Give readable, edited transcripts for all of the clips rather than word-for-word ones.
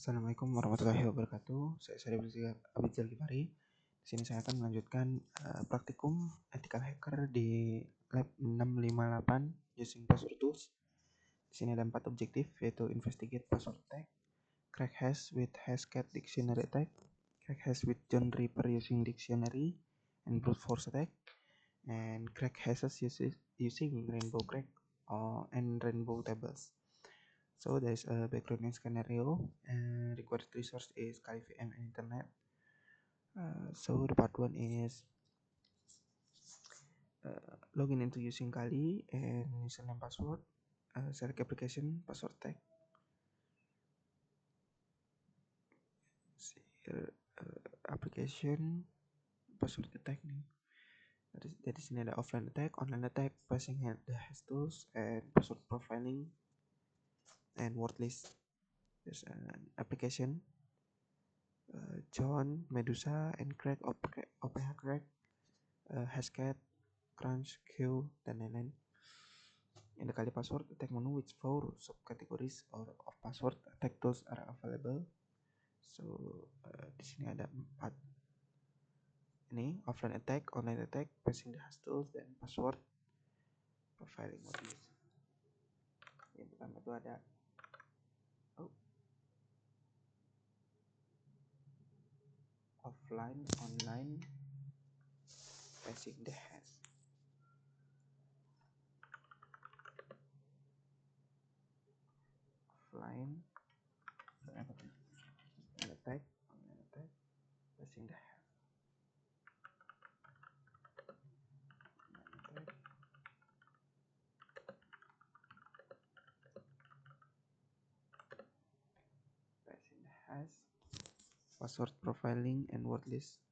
Assalamualaikum warahmatullahi wabarakatuh. Saya Syarif Abidjal Gifari. Di sini saya akan melanjutkan praktikum ethical hacker di lab 658 using password tools. Di sini ada 4 objektif, yaitu investigate password attack, crack hash with hashcat dictionary attack, crack hash with John Reaper using dictionary, and brute force attack, and crack hashes using rainbow crack and rainbow tables. So there's a background scenario. Required resource is Kali VM and internet. So the part 1 is login into using Kali and username password. Select application password tag. See here, application password attack nih. Dari sini ada offline attack, online attack, passing the hash tools, and password profiling and word list. There's an application. John, Medusa, and Crack, OPH Crack, Hashcat, Crunch, Q, dan lain-lain. In the Kali password attack menu, which 4 subcategories of password attack tools are available. So di sini ada 4. Ini offline attack, online attack, passing the hash tools, dan password profiling module. Yang pertama itu ada offline, online, passing the hash. Offline, attack, online attack, passing the hash. Passing the hash, password profiling, and word list.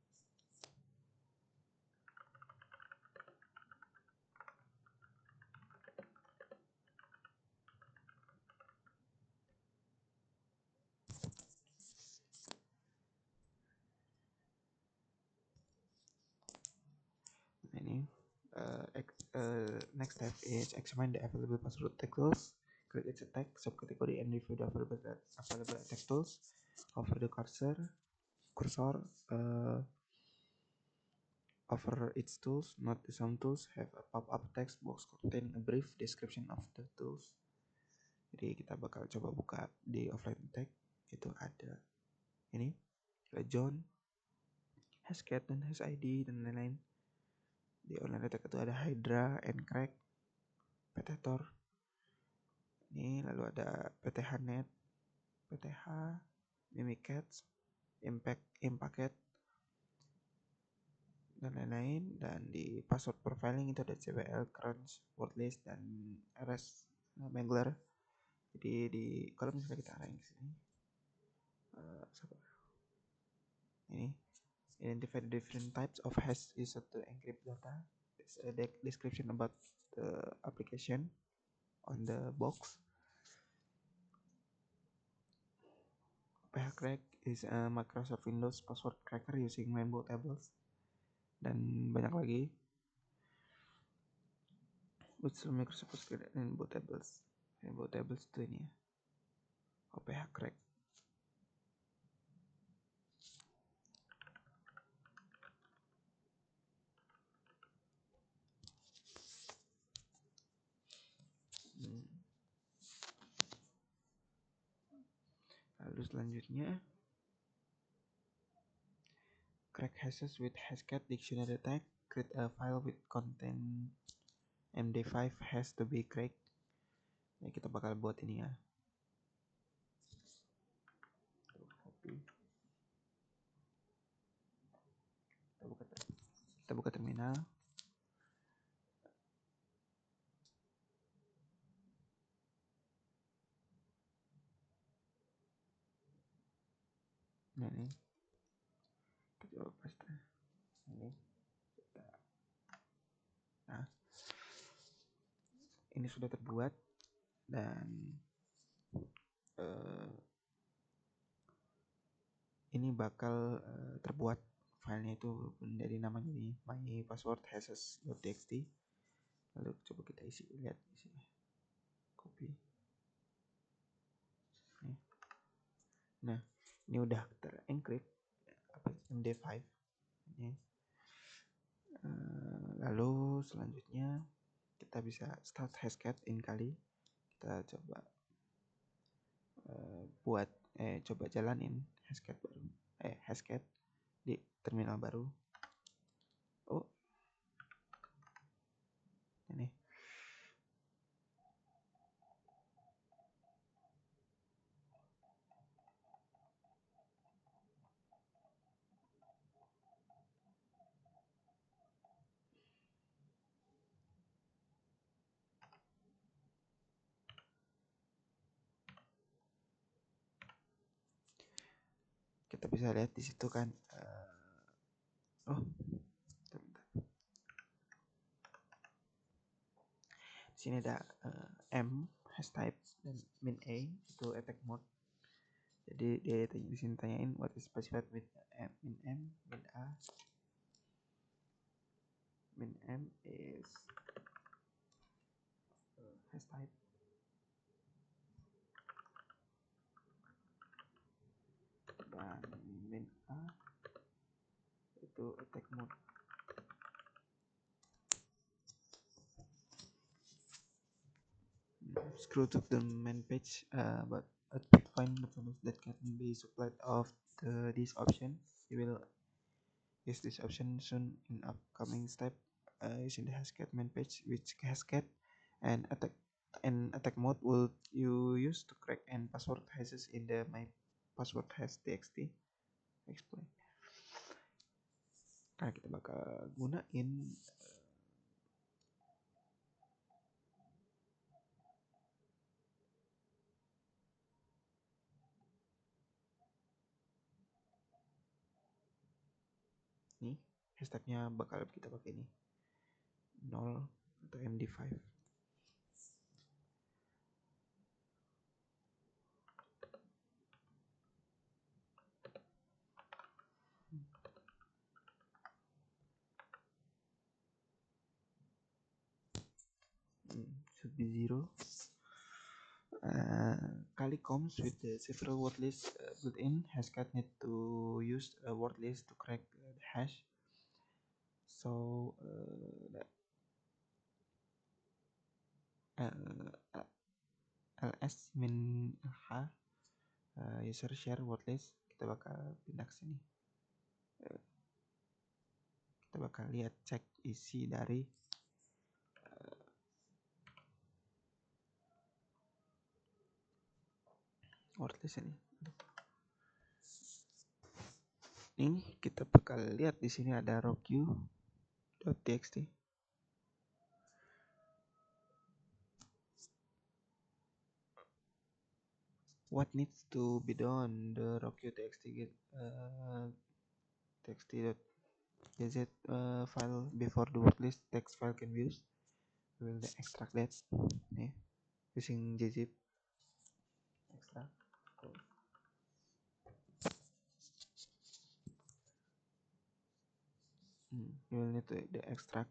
Next step is examine the available password attack tools, create its attack subcategory, and review the available attack tools. Hover the cursor over its tools. Note some tools have a pop-up text box containing a brief description of the tools. Jadi kita bakal coba buka di offline attack. Itu ada ini, John, Hashcat, dan HashID, dan lain-lain. Di online attack itu ada Hydra, Encrack, Petator. Ini lalu ada PTHnet, PTH, Mimikatz, Impacket, dan lain-lain. Dan di password profiling itu ada CWL, Crunch, Wordlist, dan RS Mangler. Jadi di kalau misalnya kita arahin ke sini, ini identify the different types of hash used to encrypt data. There's a description about the application on the box. OPH Crack is a Microsoft Windows password cracker using rainbow tables, dan banyak lagi. Which Microsoft password rainbow tables itu ini ya, OPH Crack. Lalu selanjutnya, crack hashes with hashcat dictionary attack. Create a file with content MD5 has to be cracked. Ya, kita bakal buat ini ya. Kita buka terminal. Nah, ini kita coba paste ini. Nah, ini sudah terbuat, dan ini bakal terbuat filenya itu menjadi namanya ini mypasswordhashes.txt. Lalu coba kita isi, lihat isinya, copy. Nah, ini udah terencrypt MD5 ini. Lalu selanjutnya kita bisa start Hashcat ini kali. Kita coba coba jalanin Hashcat di terminal baru. Oh, ini kita bisa lihat di situ kan. Oh, bentar. Di sini ada M hash type dan min A itu attack mode. Jadi dia di sini tanyain what is specified with min M, min A. Min M is hash type. Dan min A itu attack mode. Scroll to the main page, but find the tools that can be supplied of this option. You will use this option soon in upcoming step using the Hashcat main page, which Hashcat and attack mode will you use to crack and password hashes in the my password hash txt. Explain. Nah, kita bakal gunain nih hashtagnya bakal kita pakai ini 0 atau MD5. Should be 0. Kali comes with the several word list built-in. Hashcat need to use a word list to crack the hash. So ls min h user share word list, kita bakal pindah ke sini. Kita bakal lihat cek isi dari word list ini. Ini kita bakal lihat di sini ada rockyou.txt. What needs to be done? The rockyou.txt txt.gz file before the word list text file can be used. We will extract that using gzip extract. You will need to extract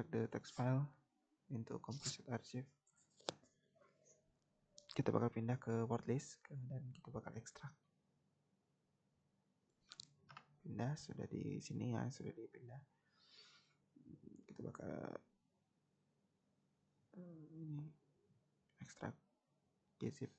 the text file into compressed archive. Kita bakal pindah ke word list dan kita bakal ekstrak. Pindah sudah di sini ya, sudah dipindah. Kita bakal ini ekstrak gzip.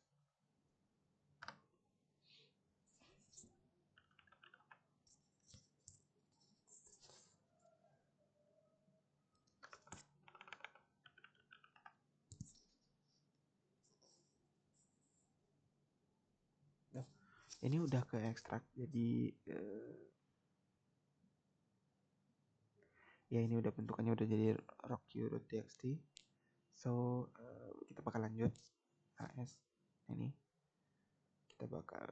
Ini udah ke ekstrak, jadi ya ini udah bentukannya udah jadi rockyou.txt. So kita bakal lanjut as ini kita bakal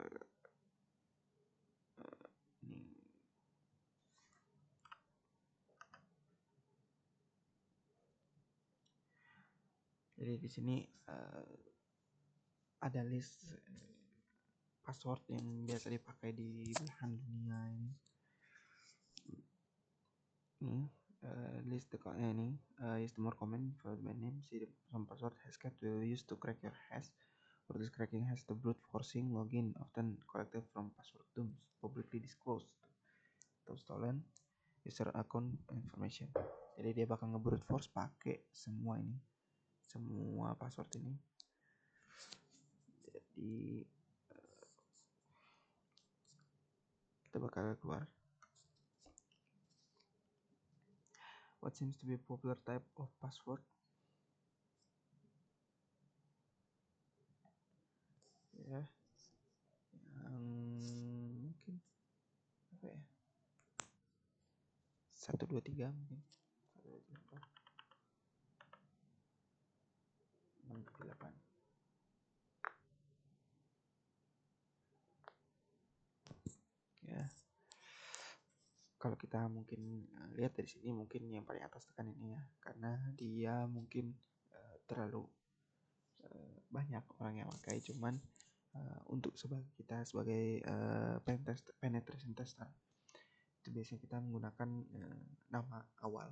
ini jadi di sini ada list password yang biasa dipakai di belahan dunia ini. List the ini is the more common for the name. See some password Hashcat will use to crack your hash. For this, cracking has the brute forcing login often collected from password dumps publicly disclosed atau stolen user account information. Jadi dia bakal nge-brute force pakai semua password ini. Jadi kita bakal keluar. What seems to be a popular type of password? Ya, yang mungkin apa ya? 1 2 3 mungkin. 1 2 3 4 6 7 8. Ya. Kalau kita mungkin lihat dari sini, mungkin yang paling atas tekan ini ya, karena dia mungkin terlalu banyak orang yang pakai. Cuman untuk kita sebagai penetration tester, itu biasanya kita menggunakan nama awal.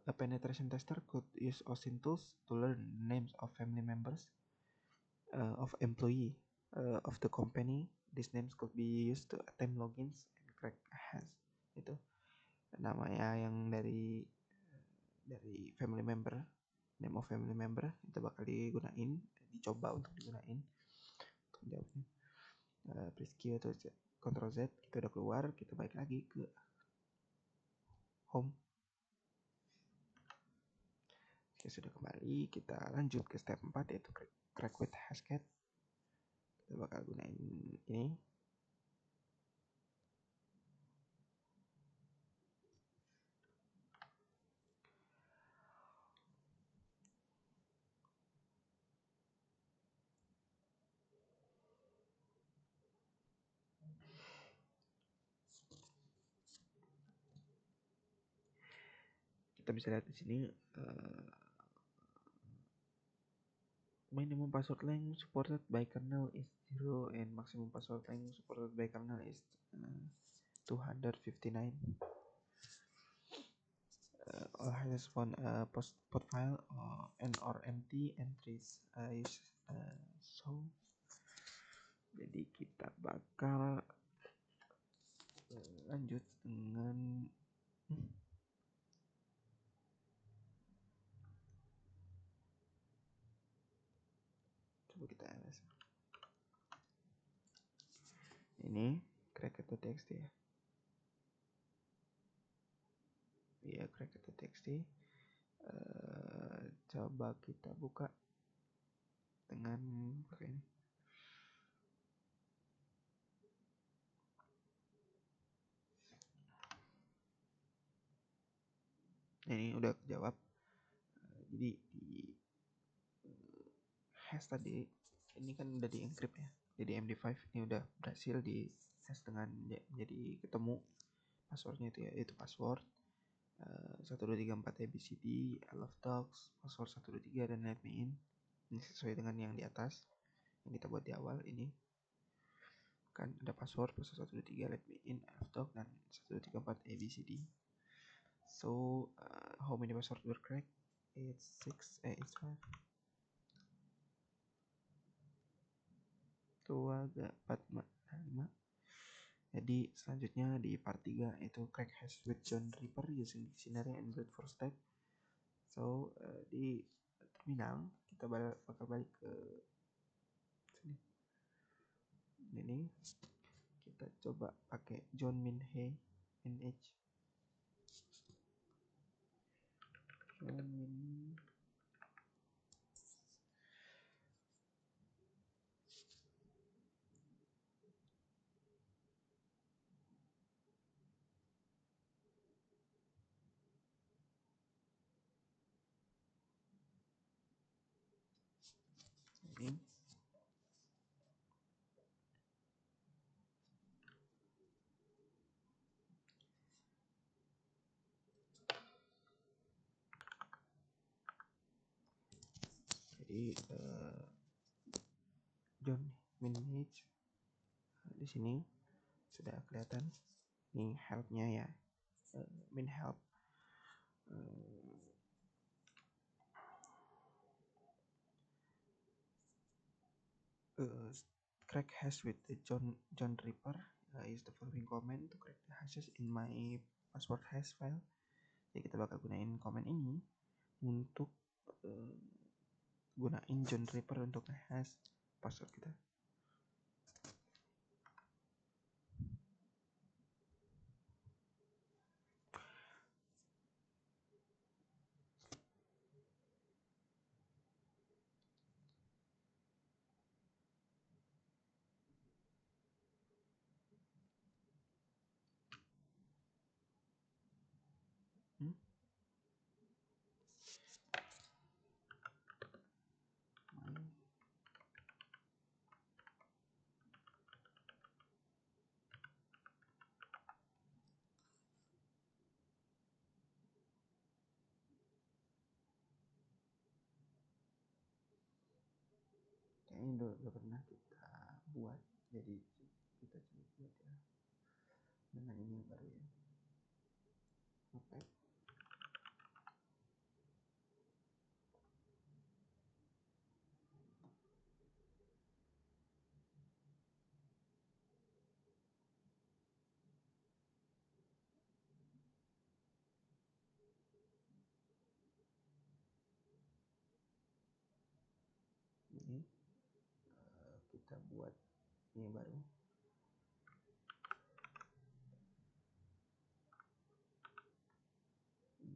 A penetration tester could use OSINT tools to learn names of family members, of employee of the company. These names could be used to attempt logins and crack hash. Itu namanya yang dari family member, name of family member itu bakal dicoba untuk digunain untuk jawabnya. Press Q atau Ctrl Z, kita udah keluar, kita balik lagi ke home. Oke, sudah kembali, kita lanjut ke step 4 yaitu crack with Hashcat. Kita bakal gunain ini. Kita bisa lihat di sini minimum password length supported by kernel is 0 and maximum password length supported by kernel is 259. All has one pod file or empty entries so jadi kita bakal lanjut dengan coba kita ls ini crack.txt ya. Iya, crack.txt. Coba kita buka dengan pakai ini. Ini udah kejawab. Jadi di hash tadi ini kan udah di encrypt ya. Jadi MD5 ini udah berhasil di hash dengan jadi ketemu passwordnya itu ya, itu password 1234 ABCD, I love dogs, password 123 dan let me in. Ini sesuai dengan yang di atas yang kita buat di awal ini. Kan ada password 123 let me in, I love dog dan 1234 ABCD. So how many password were cracked? It's 6, it's 5. 2, 4, 5. Jadi selanjutnya di part 3 itu crack hash with John Reaper using dictionary and brute force tag. So di terminal kita bakal balik ke sini. Ini kita coba pakai John Minhe NH. John Min ini. Jadi John Minhage di sini sudah kelihatan. Ini helpnya ya, min help. crack hash with the John Ripper is the following command to crack the hashes in my password hash file. Jadi kita bakal gunain command ini untuk gunain John Ripper untuk ngehash password kita. Kayaknya udah pernah kita buat, jadi kita coba buat ya dengan ini yang baru ya. Oke. Ini kita buat ini baru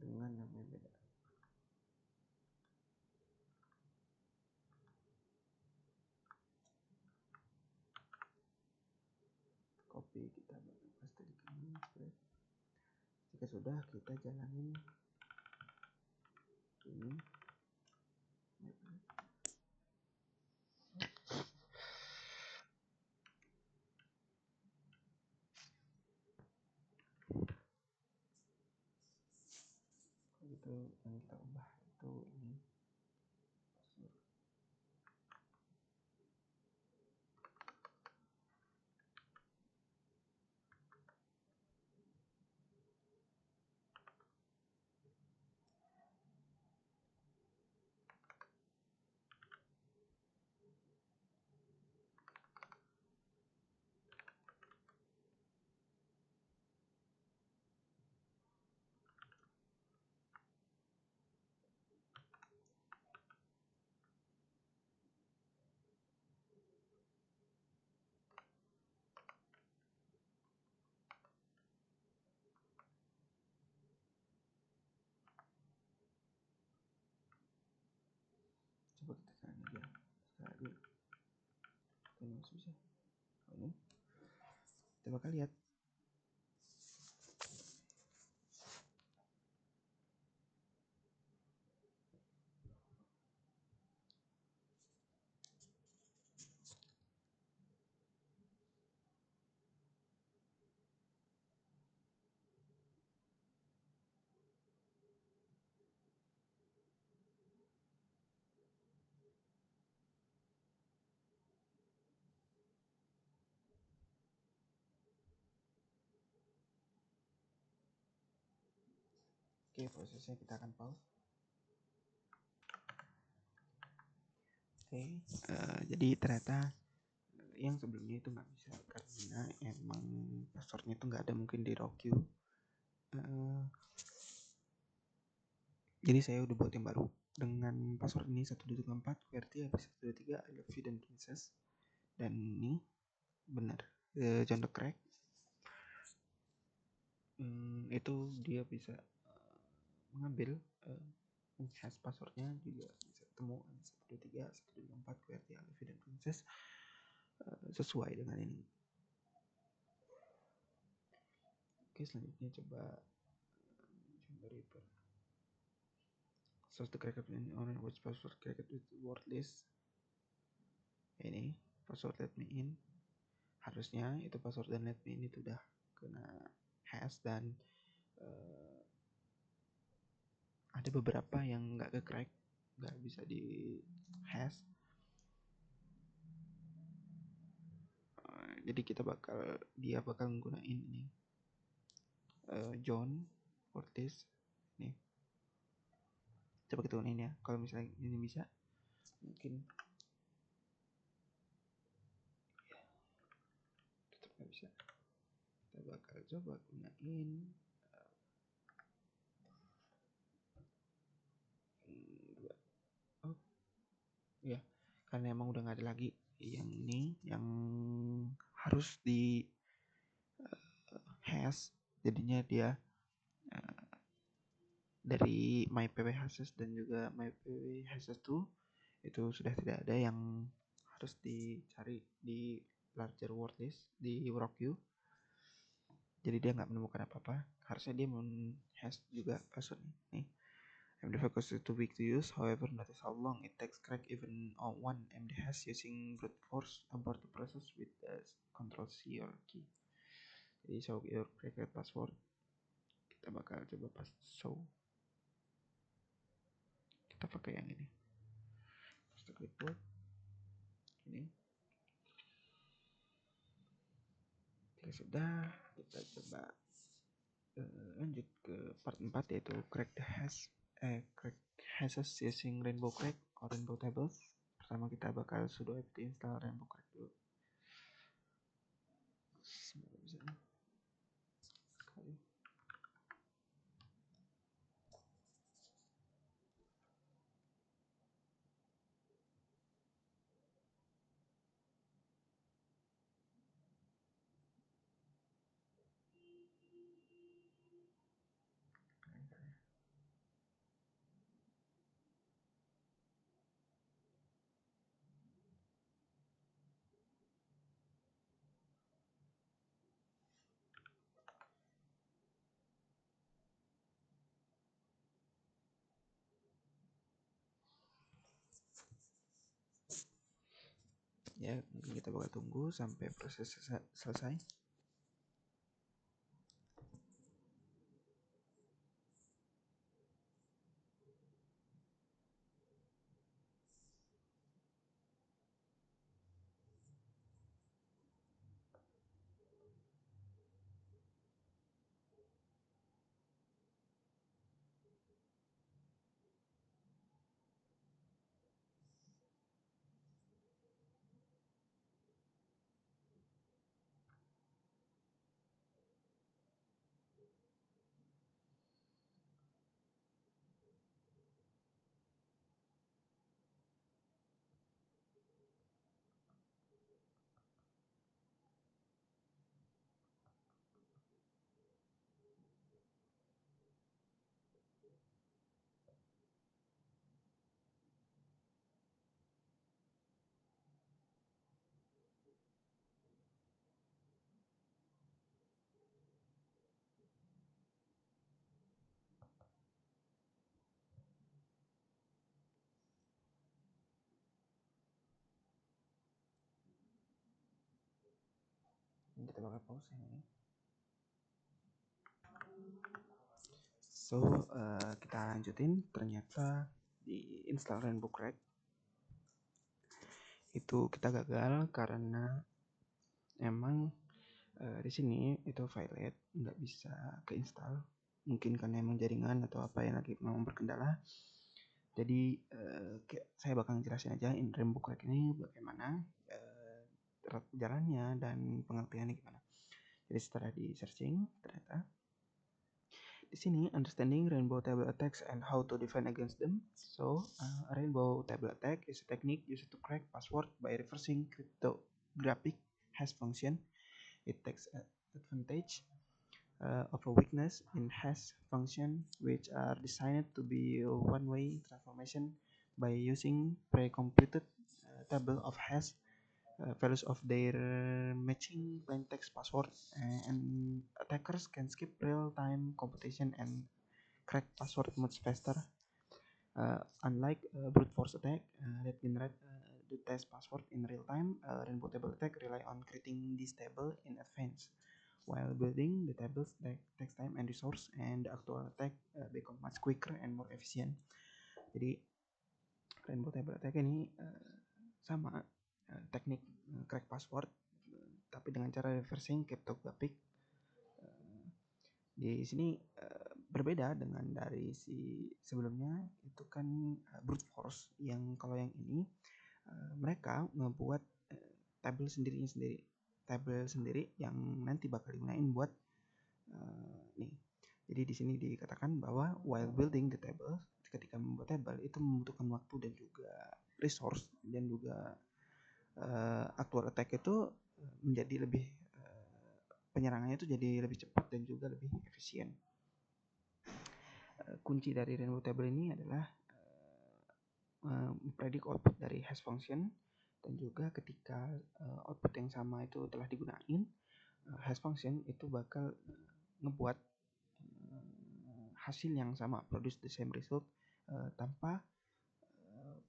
dengan nama yang beda. Copy, kita paste di sini. Jika sudah, kita jalanin ini. Itu yang kita ubah itu ini password. Coba kita cari aja sekali. Ini masih bisa. Ini kita bakal lihat. Oke, prosesnya kita akan pause. Oke, jadi ternyata yang sebelumnya itu nggak bisa karena emang passwordnya itu nggak ada mungkin di Roku. Jadi saya udah buat yang baru dengan password ini 123 QWERTY habis 123 I love you dan princess, dan ini benar John the Crack. Itu dia bisa mengambil hash passwordnya juga bisa ketemu 123 124 QWERTY I love you dan princess sesuai dengan ini. Oke, selanjutnya coba Reaper. Source the cracked in on which password cracked with word list. Ini password let me in. Harusnya itu password dan let me in itu udah kena hash, dan ada beberapa yang nggak ke crack, nggak bisa di hash. Jadi dia bakal menggunakan ini John Curtis nih. Coba kita gunain ya. Kalau misalnya ini bisa, mungkin bisa. Kita bakal coba gunain oh ya, karena emang udah nggak ada lagi yang ini yang harus di hash, jadinya dia dari mypwhs dan juga mypwhs2 itu sudah tidak ada yang harus dicari di larger word list di WorkView. Jadi dia nggak menemukan apa-apa. Harusnya dia hash juga password nih. MD focus is too big to use. However, notice how long it takes crack even on one MD hash using brute force abort the process with the Control C or key. Jadi show your cracked password. Kita bakal coba show. Kita pakai yang ini. Post clipboard. Ini. Oke, sudah. Kita coba lanjut ke part 4 yaitu crack hashes using rainbow crack or rainbow tables. Pertama kita bakal sudo apt install rainbow crack dulu. Semoga bisa sekali. Ya, mungkin kita bakal tunggu sampai proses selesai. Ini kita bakal pause ini. So, kita lanjutin. Ternyata di install rainbow crack itu kita gagal karena emang di sini itu file nggak bisa keinstall, mungkin karena emang jaringan atau apa yang lagi memang berkendala. Jadi saya bakal jelasin aja in rainbow crack ini bagaimana jalannya dan pengertiannya gimana. Jadi setelah di searching ternyata di sini understanding rainbow table attacks and how to defend against them. So a rainbow table attack is a technique used to crack password by reversing cryptographic hash function. It takes advantage of a weakness in hash function which are designed to be one-way transformation by using pre-computed table of hash values of their matching plain text password, and attackers can skip real-time computation and crack password much faster. Unlike brute force attack that generate the test password in real time, rainbow table attack rely on creating this table in advance. While building the tables takes time and resource, and the actual attack become much quicker and more efficient. Jadi rainbow table attack ini sama teknik crack password, tapi dengan cara reversing cryptographic. Di sini berbeda dengan dari si sebelumnya itu kan brute force, yang kalau yang ini mereka membuat table sendiri table sendiri yang nanti bakal digunain buat nih. Jadi di sini dikatakan bahwa while building the table, ketika membuat table itu membutuhkan waktu dan juga resource dan juga actual attack itu menjadi lebih penyerangannya itu jadi lebih cepat dan juga lebih efisien. Kunci dari rainbow table ini adalah mempredik output dari hash function, dan juga ketika output yang sama itu telah digunakan, hash function itu bakal ngebuat hasil yang sama, produce the same result tanpa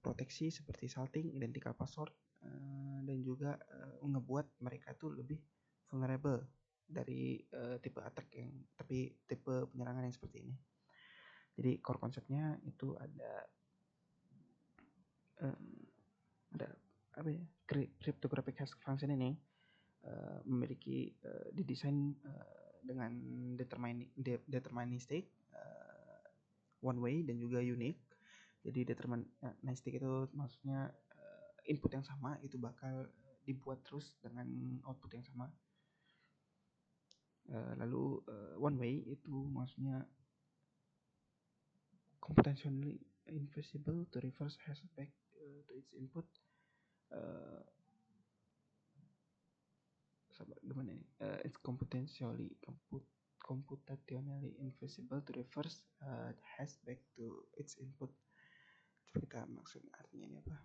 proteksi seperti salting, identical password, dan juga ngebuat mereka itu lebih vulnerable dari tipe attack yang tipe penyerangan yang seperti ini. Jadi core konsepnya itu ada apa ya, cryptographic hash function ini memiliki didesain dengan deterministic, one way, dan juga unique. Jadi deterministic itu maksudnya input yang sama itu bakal dibuat terus dengan output yang sama. Lalu one way itu maksudnya computationally invisible to reverse hash back to its input. Gimana ini? It's computationally invisible to reverse hash back to its input. Coba kita maksud artinya ini apa?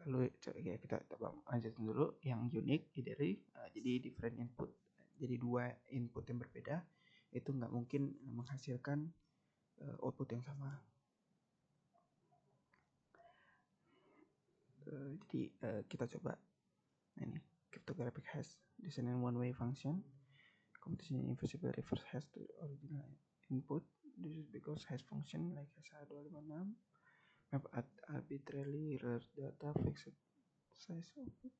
Lalu ya kita lanjutin dulu yang unik dari jadi different input. Jadi dua input yang berbeda itu nggak mungkin menghasilkan output yang sama. Jadi kita coba ini cryptographic hash design one way function computation invisible reverse hash to original input. This is because hash function like SH256 map at arbitrarily rare data fixed size output.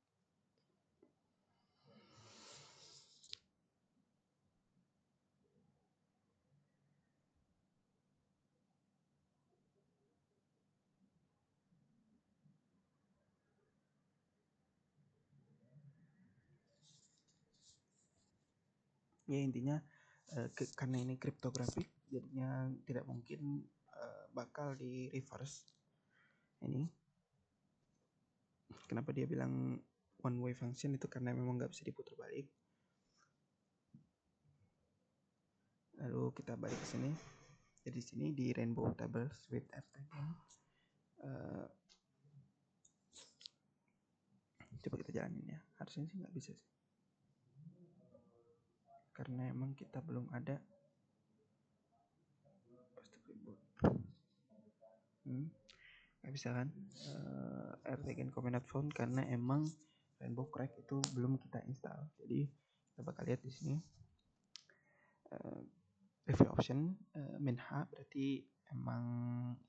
Ya intinya karena ini cryptographic jadinya tidak mungkin bakal di reverse. Ini kenapa dia bilang one way function itu karena memang nggak bisa diputar balik. Lalu kita balik ke sini. Jadi sini di rainbow tables with RTGen coba kita jalanin ya. Harusnya sih nggak bisa sih, karena emang kita belum ada nggak bisa kan RTGen command not found karena emang rainbow crack itu belum kita install. Jadi kita bakal lihat di sini review option min h berarti emang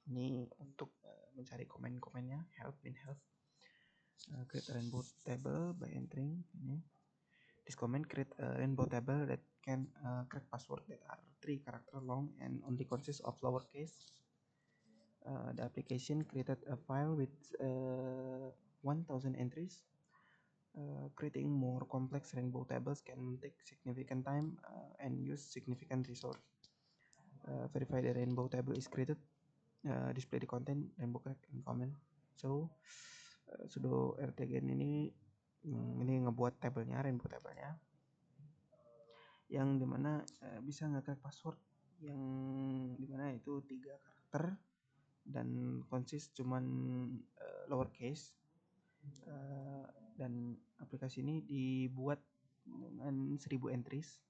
ini untuk mencari komen-komennya, help min help. Create a rainbow table by entering ini. This comment create a rainbow table that can crack password that are 3 character long and only consists of lowercase. The application created a file with 1000 entries. Creating more complex rainbow tables can take significant time and use significant resource. Verify the rainbow table is created. Display the content rainbow crack and comment. So sudo rtgen ini ngebuat tabelnya, rainbow tabelnya, yang dimana bisa nge-crack password yang dimana itu 3 karakter dan consist cuman lowercase. Dan aplikasi ini dibuat dengan 1000 entries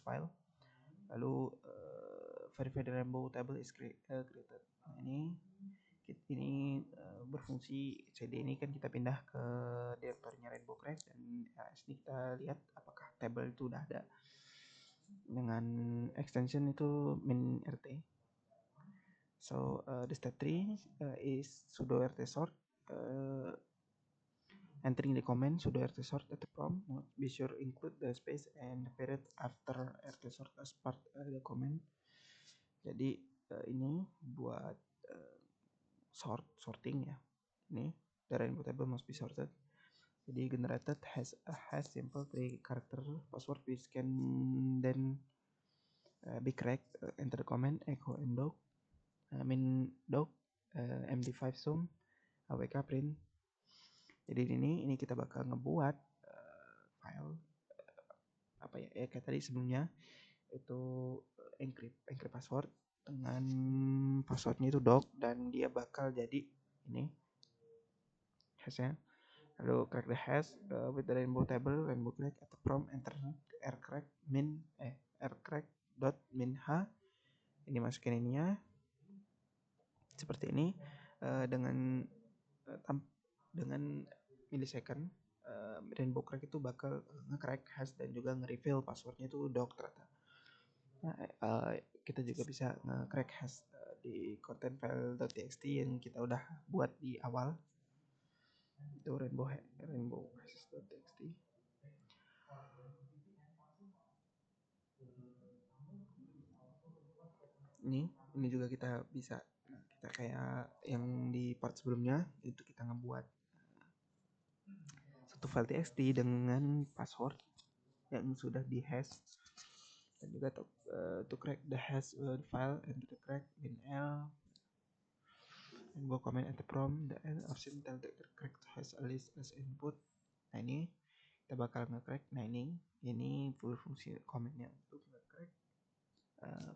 file. Lalu verify the rainbow table is created. Nah, ini berfungsi CD ini kan kita pindah ke direktorinya Rainbow Crack, dan LS ini kita lihat apakah table itu udah ada dengan extension itu min-rt. So the step 3 is sudo rt sort. Entering the command sudo rt sort at the prompt, be sure include the space and the period after rt sort as part the command. Jadi ini buat sorting ya. Ini the rainbow table must be sorted. Jadi generated has a hash simple 3 character password which can then be cracked. Enter the command echo and dog min dog md5 sum awk print. Jadi ini kita bakal ngebuat file apa ya, kayak tadi sebelumnya itu encrypt password dengan passwordnya itu dog, dan dia bakal jadi ini hashnya. Lalu crack the hash with the rainbow table rainbow crack at the prompt enter rcrack dot min h. Ini masukin ininya seperti ini dengan millisecond. Rainbow crack itu bakal nge-crack hash dan juga nge-reveal passwordnya itu dog ternyata. Nah, kita juga bisa nge-crack hash di content file.txt yang kita udah buat di awal. Itu rainbow hashes.txt. Ini juga kita bisa, kita kayak yang di part sebelumnya itu kita ngebuat satu file txt dengan password yang sudah di hash, dan juga to crack the hash file and to crack min l and go comment at the prompt the L option tell the crack has a list as input. Nah ini kita bakal nge-crack. Nah ini full fungsi commandnya untuk nge-crack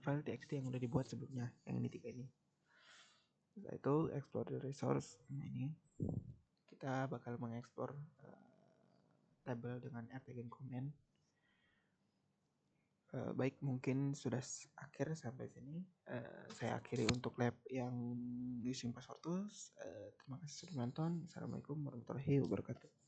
file txt yang udah dibuat sebelumnya, yang ini 3 ini. Setelah itu explore the resource. Nah ini kita bakal mengeksplor table dengan rtgen command. Baik, mungkin sudah akhir sampai sini. Saya akhiri untuk lab yang using password tools. Terima kasih sudah menonton. Assalamualaikum warahmatullahi wabarakatuh.